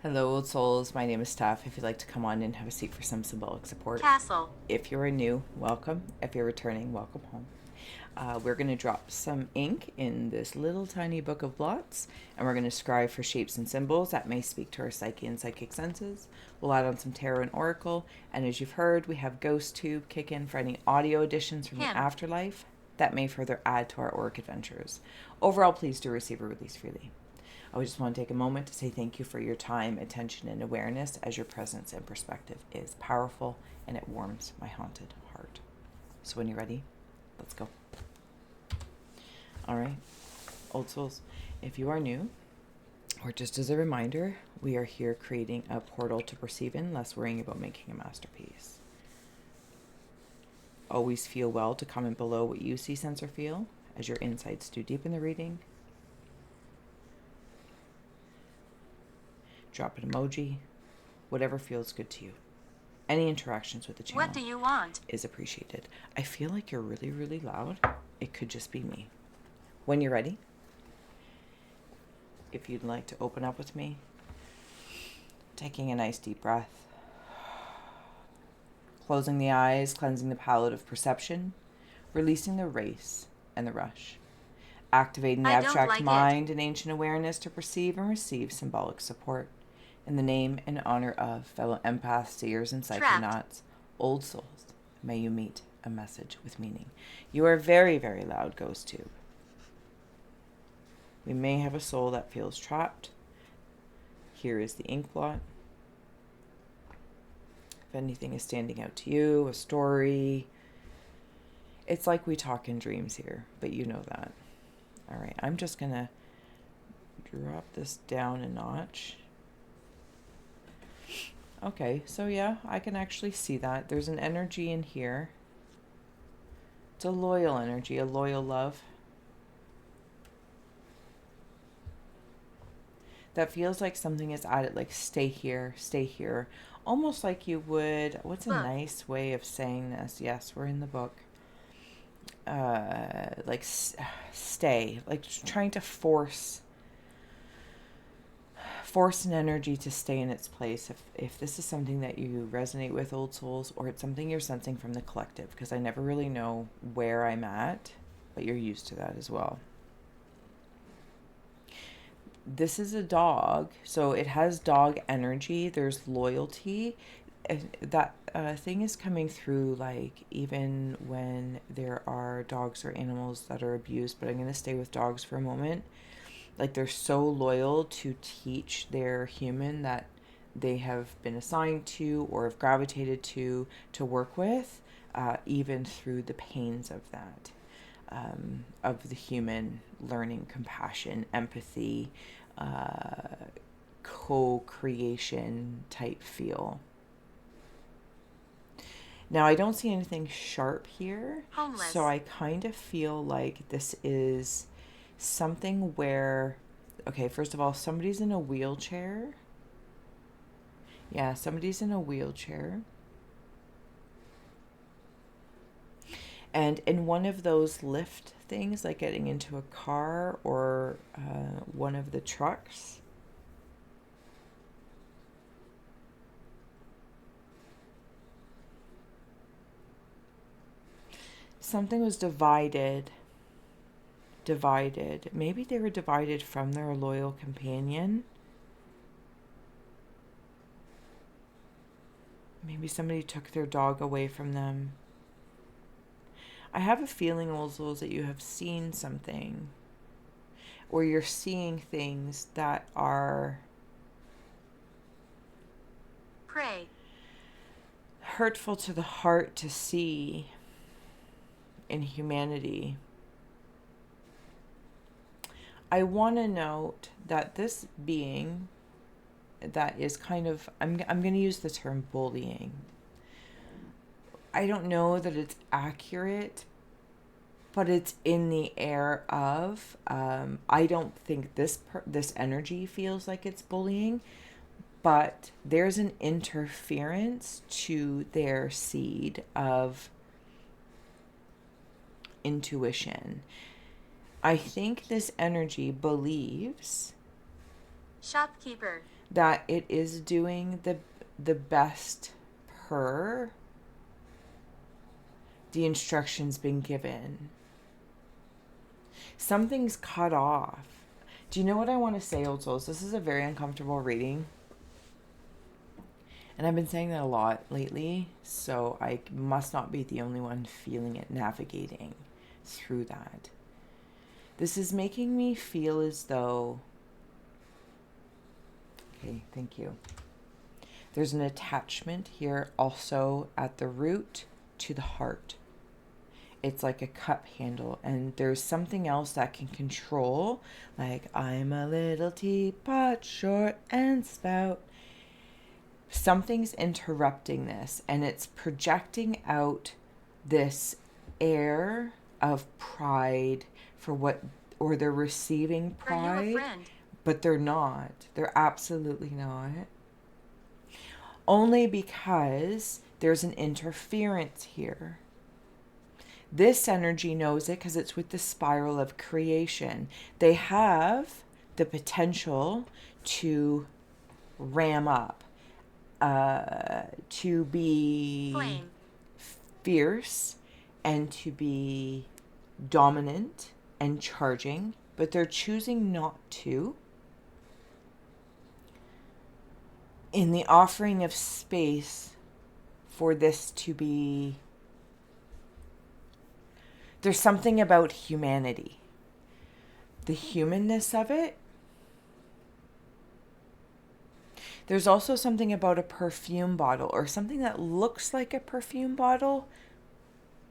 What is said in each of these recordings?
Hello, old souls. My name is Steph. If you'd like to come on and have a seat for some symbolic support. Castle. If you're new, welcome. If you're returning, welcome home. We're going to drop some ink in this little tiny book of blots, and we're going to scribe for shapes and symbols that may speak to our psyche and psychic senses. We'll add on some tarot and oracle, and as you've heard, we have Ghost Tube kick in for any audio additions from the afterlife that may further add to our auric adventures. Overall, please do receive or release freely. I just want to take a moment to say thank you for your time, attention, and awareness, as your presence and perspective is powerful and it warms my haunted heart. So when you're ready, let's go. All right, old souls, if you are new, or just as a reminder, we are here creating a portal to perceive in, less worrying about making a masterpiece. Always feel well to comment below what you see, sense, or feel as your insights do deepen the reading. Drop an emoji, whatever feels good to you. Any interactions with the channel What do you want? is appreciated. I feel like you're really, really loud. It could just be me. When you're ready, if you'd like to open up with me, taking a nice deep breath, closing the eyes, cleansing the palette of perception, releasing the race and the rush, activating the abstract mind and ancient awareness to perceive and receive symbolic support. In the name and honor of fellow empaths, seers, and psychonauts, old souls, may you meet a message with meaning. You are very, very loud, Ghost Tube. We may have a soul that feels trapped. Here is the Inkblot. If anything is standing out to you, a story, it's like we talk in dreams here, but you know that. All right, I'm just going to drop this down a notch. Okay, so yeah, I can actually see that. There's an energy in here. It's a loyal energy, a loyal love. That feels like something is added, like stay here, stay here. Almost like you would, what's a nice way of saying this? Yes, we're in the book. Like stay, like trying to force an energy to stay in its place. If this is something that you resonate with, old souls, or it's something you're sensing from the collective, because I never really know where I'm at, but you're used to that as well. This is a dog, so it has dog energy. There's loyalty. That thing is coming through, like, even when there are dogs or animals that are abused, but I'm going to stay with dogs for a moment. Like, they're so loyal to teach their human that they have been assigned to or have gravitated to work with, even through the pains of that, of the human learning compassion, empathy, co-creation type feel. Now, I don't see anything sharp here, so I kind of feel like this is something where, okay, first of all, somebody's in a wheelchair. Yeah, somebody's in a wheelchair. And in one of those lift things, like getting into a car or one of the trucks, something was divided. Maybe they were divided from their loyal companion. Maybe somebody took their dog away from them. I have a feeling, old souls, that you have seen something, or you're seeing things that are hurtful to the heart to see in humanity. I want to note that this being that is kind of, I'm going to use the term bullying. I don't know that it's accurate, but it's in the air of, I don't think this energy feels like it's bullying, but there's an interference to their seed of intuition. I think this energy believes Shopkeeper. that it is doing the best per the instructions been given. Something's cut off. Do you know what I want to say, old souls? This is a very uncomfortable reading. And I've been saying that a lot lately, so I must not be the only one feeling it, navigating through that. This is making me feel as though... Okay, thank you. There's an attachment here also at the root to the heart. It's like a cup handle, and there's something else that can control, like I'm a little teapot, short and stout. Something's interrupting this, and it's projecting out this air of pride for what, or they're receiving pride. Are you a friend? But they're not. They're absolutely not. Only because there's an interference here. This energy knows it because it's with the spiral of creation. They have the potential to ram up, to be Flame. fierce, and to be dominant and charging, but they're choosing not to. In the offering of space for this to be... There's something about humanity. The humanness of it. There's also something about a perfume bottle, or something that looks like a perfume bottle,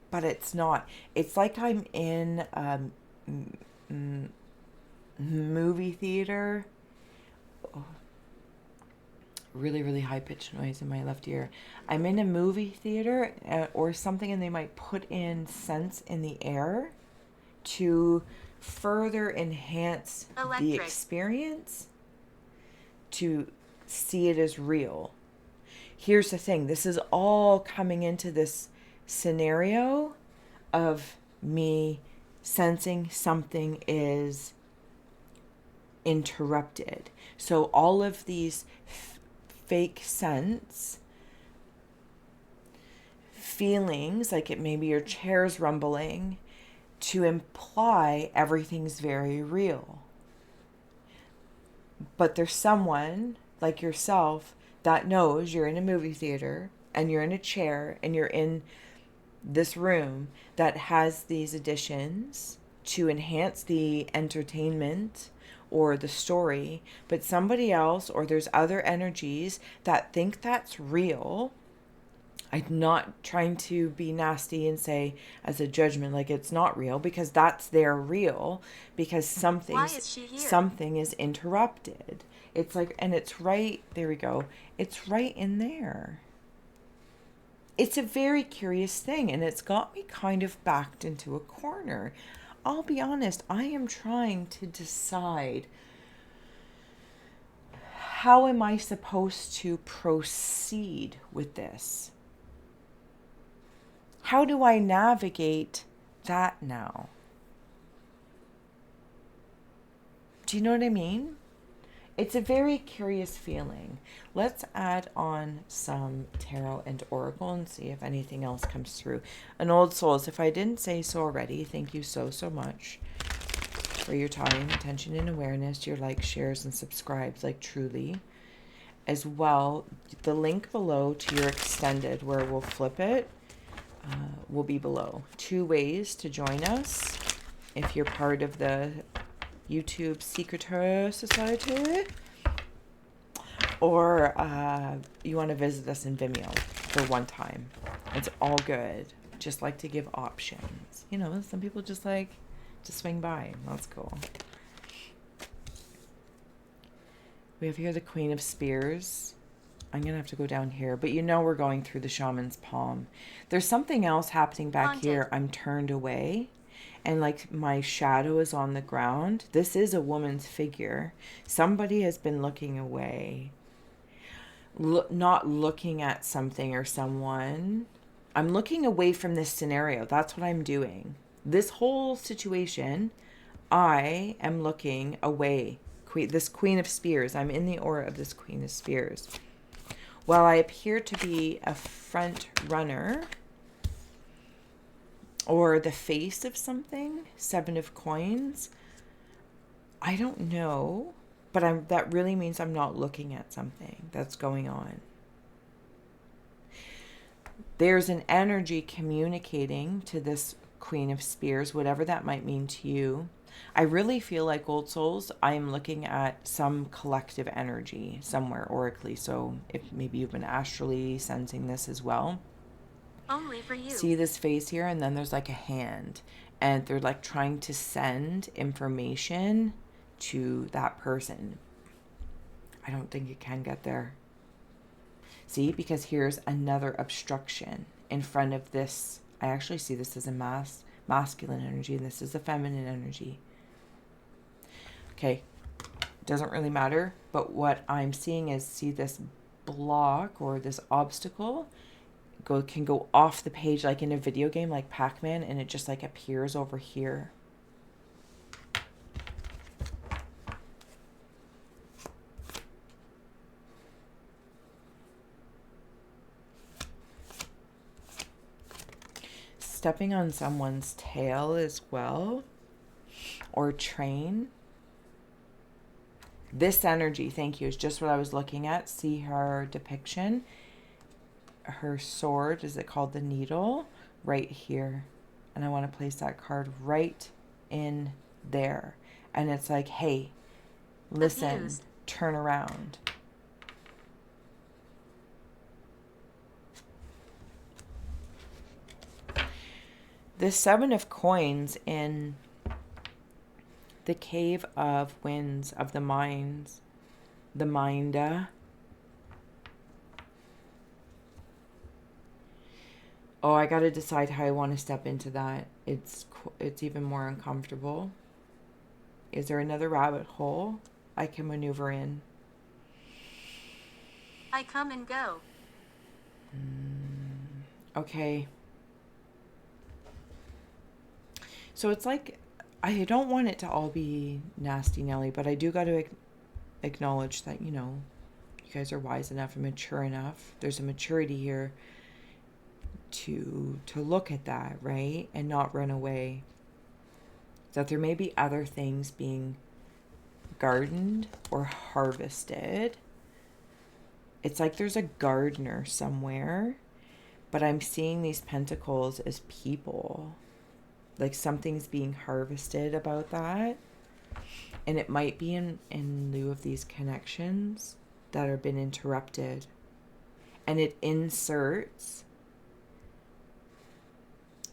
but it's not. It's like I'm in a movie theater. Oh, really, really high-pitched noise in my left ear. I'm in a movie theater or something, and they might put in scents in the air to further enhance the experience, to see it as real. Here's the thing. This is all coming into this scenario of me sensing something is interrupted. So all of these fake sense feelings, like it maybe your chair's rumbling, to imply everything's very real. But there's someone like yourself that knows you're in a movie theater and you're in a chair and you're in this room that has these additions to enhance the entertainment or the story, but somebody else, or there's other energies that think that's real. I'm not trying to be nasty and say as a judgment like it's not real, because that's their real, because something is interrupted. It's like, and it's right, there we go. It's right in there. It's a very curious thing, and it's got me kind of backed into a corner. I'll be honest, I am trying to decide, how am I supposed to proceed with this? How do I navigate that now? Do you know what I mean? It's a very curious feeling. Let's add on some tarot and oracle and see if anything else comes through. And old souls, if I didn't say so already, thank you so, so much for your time, attention, and awareness, your likes, shares, and subscribes, like truly. As well, the link below to your extended, where we'll flip it, will be below. 2 ways to join us if you're part of the YouTube Secret Society, or you want to visit us in Vimeo for one time. It's all good. Just like to give options. You know, some people just like to swing by. That's cool. We have here the Queen of Spears. I'm going to have to go down here. But you know we're going through the Shaman's Palm. There's something else happening back here. I'm turned away. And like my shadow is on the ground. This is a woman's figure. Somebody has been looking away. Not looking at something or someone. I'm looking away from this scenario. That's what I'm doing. This whole situation, I am looking away. this Queen of Spears. I'm in the aura of this Queen of Spears. While I appear to be a front runner or the face of something, 7 of Coins, I don't know, but that really means I'm not looking at something that's going on. There's an energy communicating to this Queen of Spears, whatever that might mean to you. I really feel like, Old Souls, I am looking at some collective energy somewhere oracally. So if maybe you've been astrally sensing this as well. Only for you. See this face here, and then there's like a hand, and they're like trying to send information to that person. I don't think it can get there. See, because here's another obstruction in front of this. I actually see this as a masculine energy, and this is a feminine energy. Okay, doesn't really matter, but what I'm seeing is, see this block or this obstacle can go off the page like in a video game like Pac-Man, and it just like appears over here. Stepping on someone's tail as well, or train. This energy, thank you, is just what I was looking at. See her depiction, her sword, is it called the needle, right here, and I want to place that card right in there, and it's like, hey, listen, Abused. Turn around. This 7 of Coins in the Cave of Winds of the Minds, the Minda. Oh, I got to decide how I want to step into that. It's even more uncomfortable. Is there another rabbit hole I can maneuver in? I come and go. Okay. So it's like, I don't want it to all be nasty Nelly, but I do got to acknowledge that, you know, you guys are wise enough and mature enough. There's a maturity here to look at that, right? And not run away. That there may be other things being gardened or harvested. It's like there's a gardener somewhere, but I'm seeing these pentacles as people. Like something's being harvested about that. And it might be in lieu of these connections that have been interrupted. And it inserts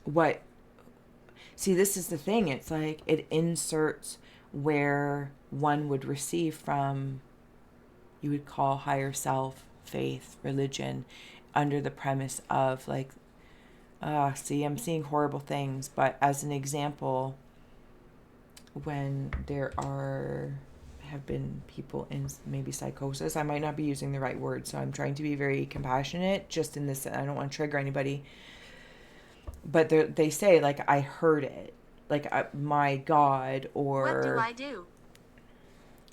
what... See, this is the thing. It's like it inserts where one would receive from, you would call higher self, faith, religion, under the premise of like, see, I'm seeing horrible things. But as an example, when there have been people in maybe psychosis, I might not be using the right word, so I'm trying to be very compassionate just in this. I don't want to trigger anybody. But they say, like, I heard it. Like, my God, or... What do I do?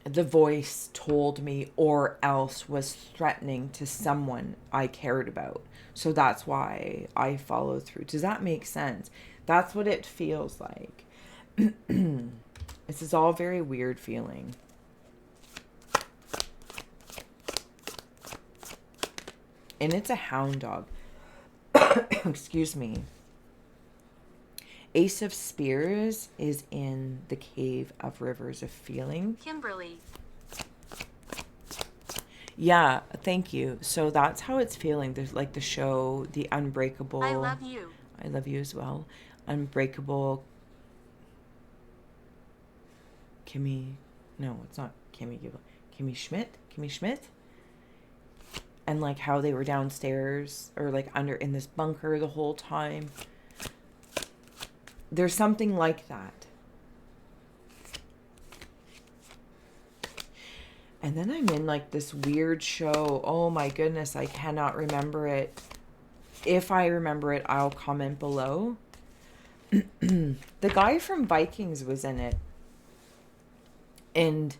The voice told me, or else was threatening to someone I cared about. So that's why I follow through. Does that make sense? That's what it feels like. This is all very weird feeling. And it's a hound dog. Excuse me. Ace of Spears is in the Cave of Rivers of Feeling. Kimberly. Yeah, thank you. So that's how it's feeling. There's like the show, The Unbreakable. I love you. I love you as well. Unbreakable. Kimmy. No, it's not Kimmy Gibbler. Kimmy Schmidt. Kimmy Schmidt. And like how they were downstairs or like under in this bunker the whole time. There's something like that. And then I'm in like this weird show. Oh my goodness, I cannot remember it. If I remember it, I'll comment below. The guy from Vikings was in it. And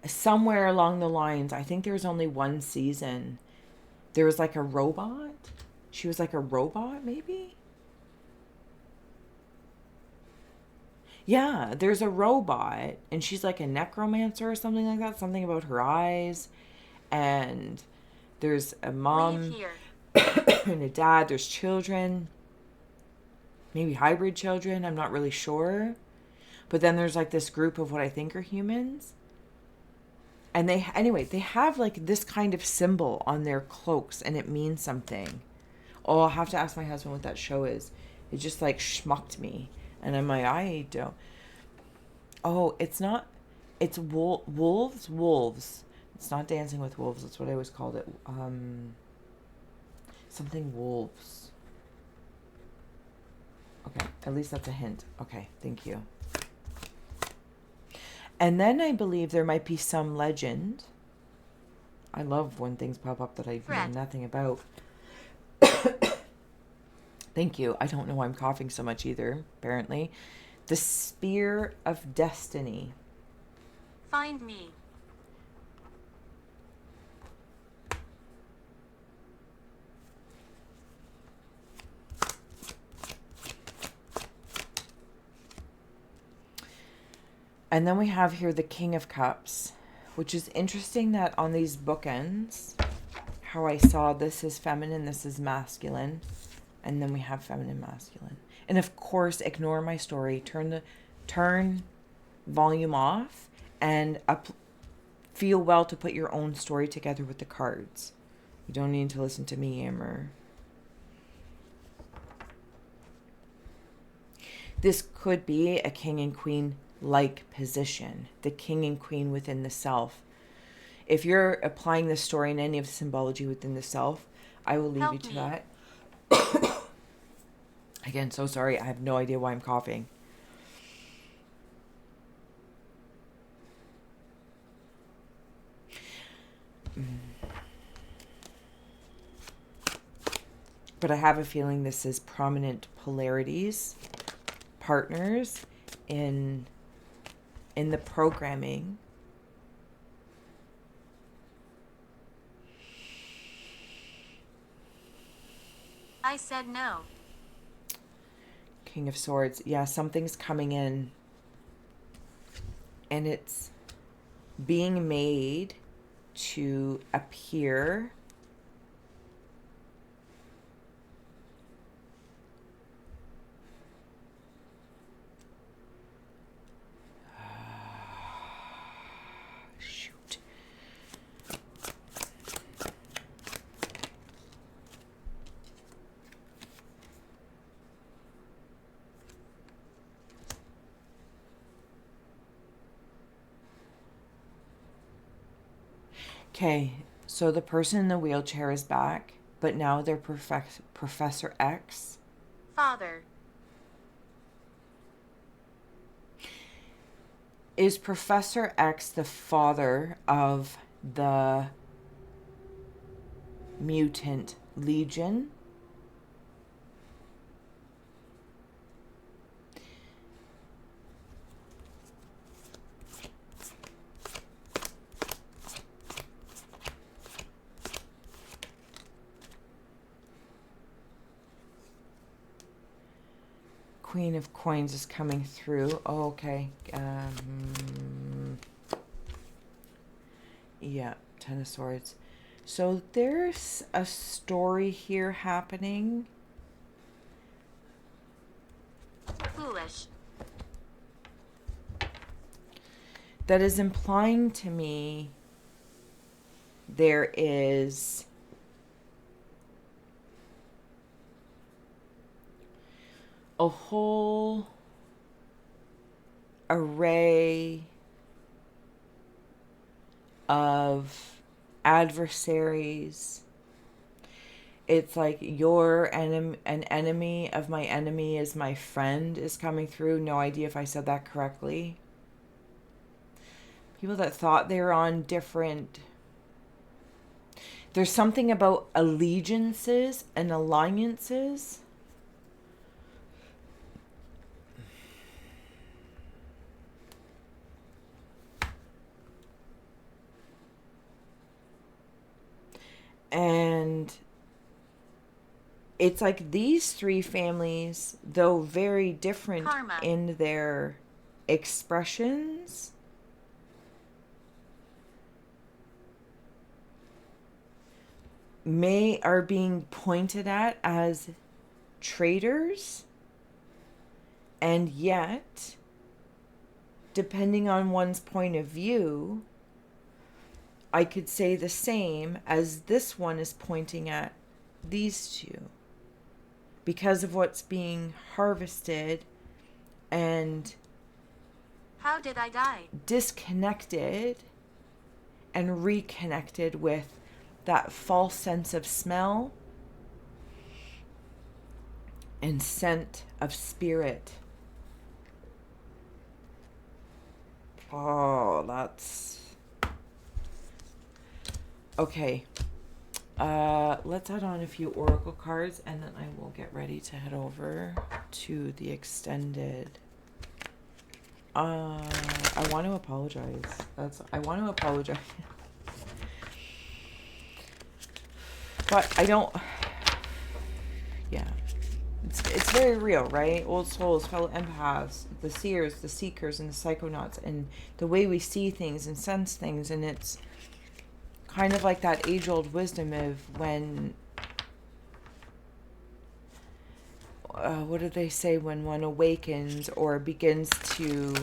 somewhere along the lines, I think there was only one season, there was like a robot. She was like a robot, maybe? Yeah, there's a robot, and she's like a necromancer or something like that. Something about her eyes. And there's a Leave mom here. and a dad. There's children. Maybe hybrid children. I'm not really sure. But then there's like this group of what I think are humans. And they have like this kind of symbol on their cloaks, and it means something. Oh, I'll have to ask my husband what that show is. It just like schmucked me. And I'm like, I don't. Oh, it's not. It's wolves. It's not Dancing with Wolves. That's what I always called it. Something wolves. Okay, at least that's a hint. Okay, thank you. And then I believe there might be some legend. I love when things pop up that I know nothing about. Thank you. I don't know why I'm coughing so much either, apparently. The Spear of Destiny. Find me. And then we have here the King of Cups, which is interesting that on these bookends, how I saw this is feminine, this is masculine, and then we have feminine, masculine. And of course, ignore my story. Turn volume off and feel well to put your own story together with the cards. You don't need to listen to me, Amber. This could be a king and queen like position, the king and queen within the self. If you're applying this story in any of the symbology within the self, I will leave you to that. Again, so sorry. I have no idea why I'm coughing. But I have a feeling this is prominent polarities, partners in the programming. I said no. King of Swords. Yeah, something's coming in. And it's being made to appear shoot. Okay, so the person in the wheelchair is back, but now they're Professor X. Father. Is Professor X the father of the mutant legion? Queen of Coins is coming through. Oh, okay. Yeah, Ten of Swords. So there's a story here happening. Foolish. That is implying to me there is a whole array of adversaries. It's like an enemy of my enemy is my friend is coming through. No idea if I said that correctly. People that thought they were on different. There's something about allegiances and alliances. And it's like these three families, though very different Karma. in their expressions, are being pointed at as traitors, and yet, depending on one's point of view, I could say the same as this one is pointing at these two, because of what's being harvested and How did I die? disconnected and reconnected with that false sense of smell and scent of spirit. Oh, that's... Okay. Let's add on a few oracle cards, and then I will get ready to head over to the extended. I want to apologize. I want to apologize. But I don't... Yeah. It's very real, right? Old souls, fellow empaths, the seers, the seekers, and the psychonauts, and the way we see things and sense things, and it's kind of like that age-old wisdom of when... what do they say? When one awakens or begins to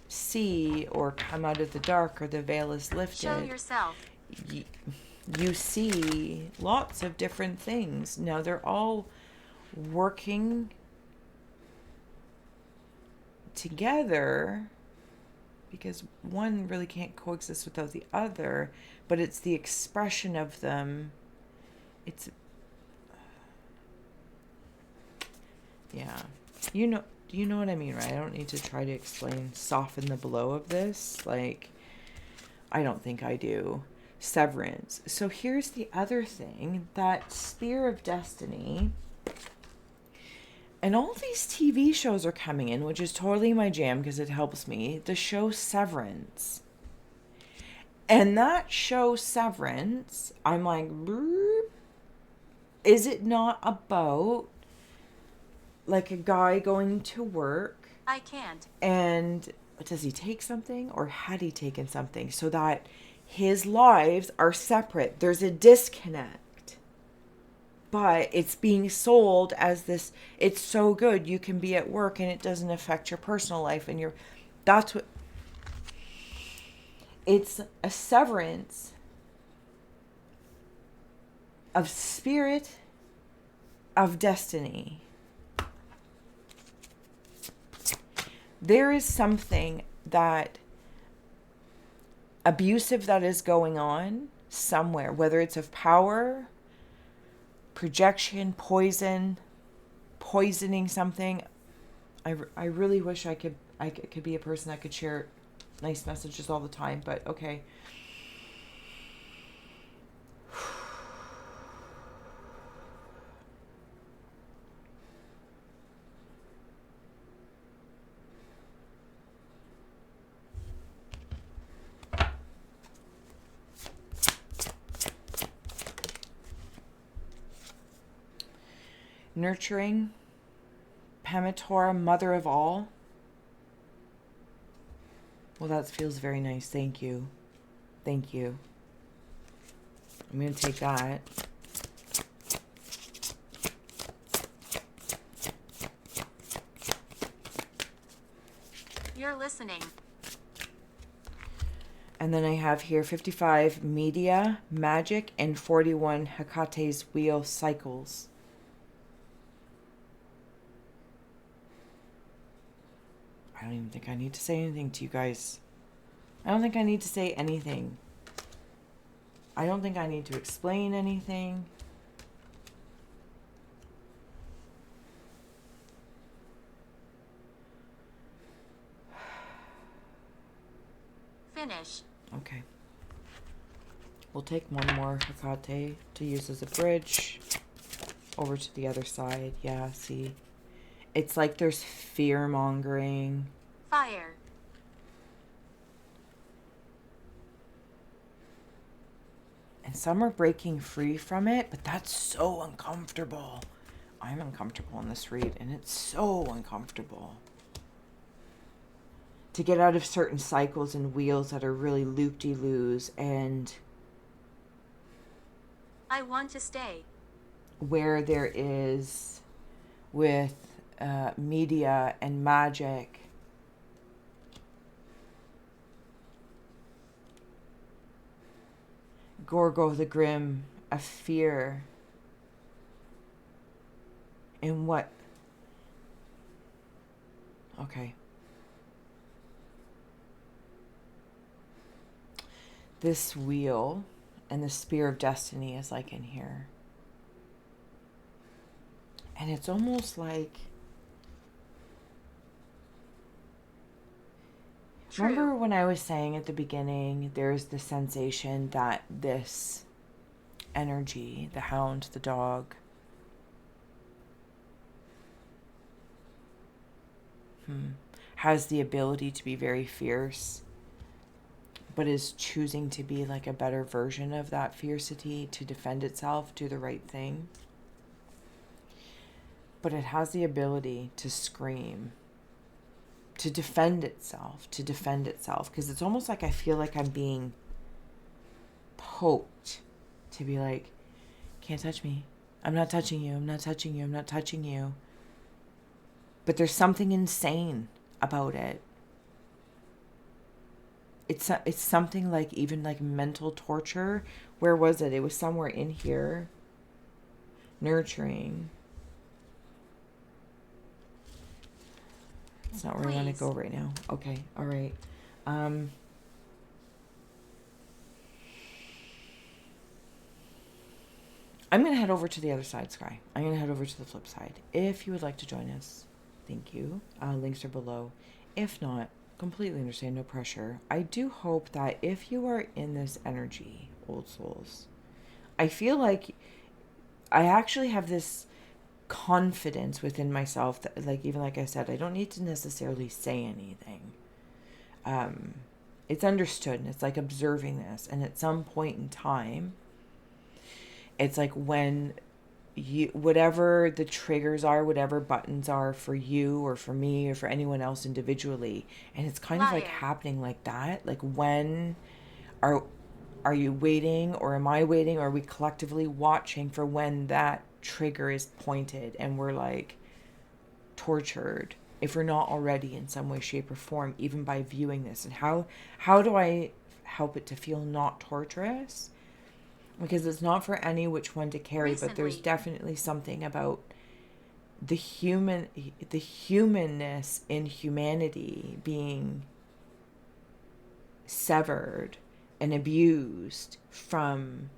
see or come out of the dark, or the veil is lifted. Show yourself. You see lots of different things. Now, they're all working together because one really can't coexist without the other, but it's the expression of them. It's... Yeah. You know what I mean, right? I don't need to try to explain, soften the blow of this. Like, I don't think I do. Severance. So here's the other thing, that Spear of Destiny, and all these TV shows are coming in, which is totally my jam because it helps me. The show Severance. And that show Severance, I'm like, is it not about like a guy going to work? I can't. And does he take something, or had he taken something, so that his lives are separate? There's a disconnect, but it's being sold as this, it's so good you can be at work and it doesn't affect your personal life, and that's what it's a severance of spirit of destiny. There is something that abusive that is going on somewhere, whether it's of power, projection, poisoning something. I really wish I could be a person that could share nice messages all the time, but okay. Nurturing, Pamatora, mother of all. Well, that feels very nice. Thank you. Thank you. I'm going to take that. You're listening. And then I have here 55 media, magic, and 41 Hekate's wheel cycles. I don't even think I need to say anything to you guys. I don't think I need to say anything. I don't think I need to explain anything. Finish. Okay. We'll take one more Hekate to use as a bridge over to the other side. Yeah, see? It's like there's fear-mongering. Fire. And some are breaking free from it, but that's so uncomfortable. I'm uncomfortable in this read, and it's so uncomfortable. To get out of certain cycles and wheels that are really loop-de-loos, and I want to stay. where there is with media and magic, Gorgo the Grim, a fear in what? Okay. This wheel and the spear of destiny is like in here. And it's almost like, True. remember when I was saying at the beginning, there's the sensation that this energy, the hound, the dog, has the ability to be very fierce, but is choosing to be like a better version of that fiercity, to defend itself, do the right thing. But it has the ability to scream, to defend itself, because it's almost like I feel like I'm being poked, to be like, can't touch me. I'm not touching you. I'm not touching you. I'm not touching you. But there's something insane about it. It's something like even like mental torture. Where was it? It was somewhere in here. Nurturing. It's not where I want to go right now. Okay. All right. I'm going to head over to the other side, Sky. I'm going to head over to the flip side. If you would like to join us, thank you. Links are below. If not, completely understand, no pressure. I do hope that if you are in this energy, old souls, I feel like I actually have this confidence within myself that, like, even like I said, I don't need to necessarily say anything. It's understood, and it's like observing this, and at some point in time, it's like when you, whatever the triggers are, whatever buttons are for you or for me or for anyone else individually, and it's kind of like happening like that. Like, when are you waiting, or am I waiting, or are we collectively watching for when that trigger is pointed and we're like tortured, if we're not already in some way, shape, or form, even by viewing this? And how do I help it to feel not torturous? Because it's not for any which one to carry, but there's definitely something about the humanness in humanity being severed and abused from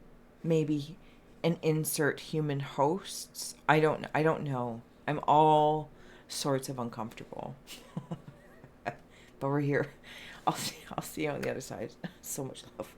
maybe an insert human hosts. I don't know. I'm all sorts of uncomfortable. But we're here. I'll see you on the other side. So much love.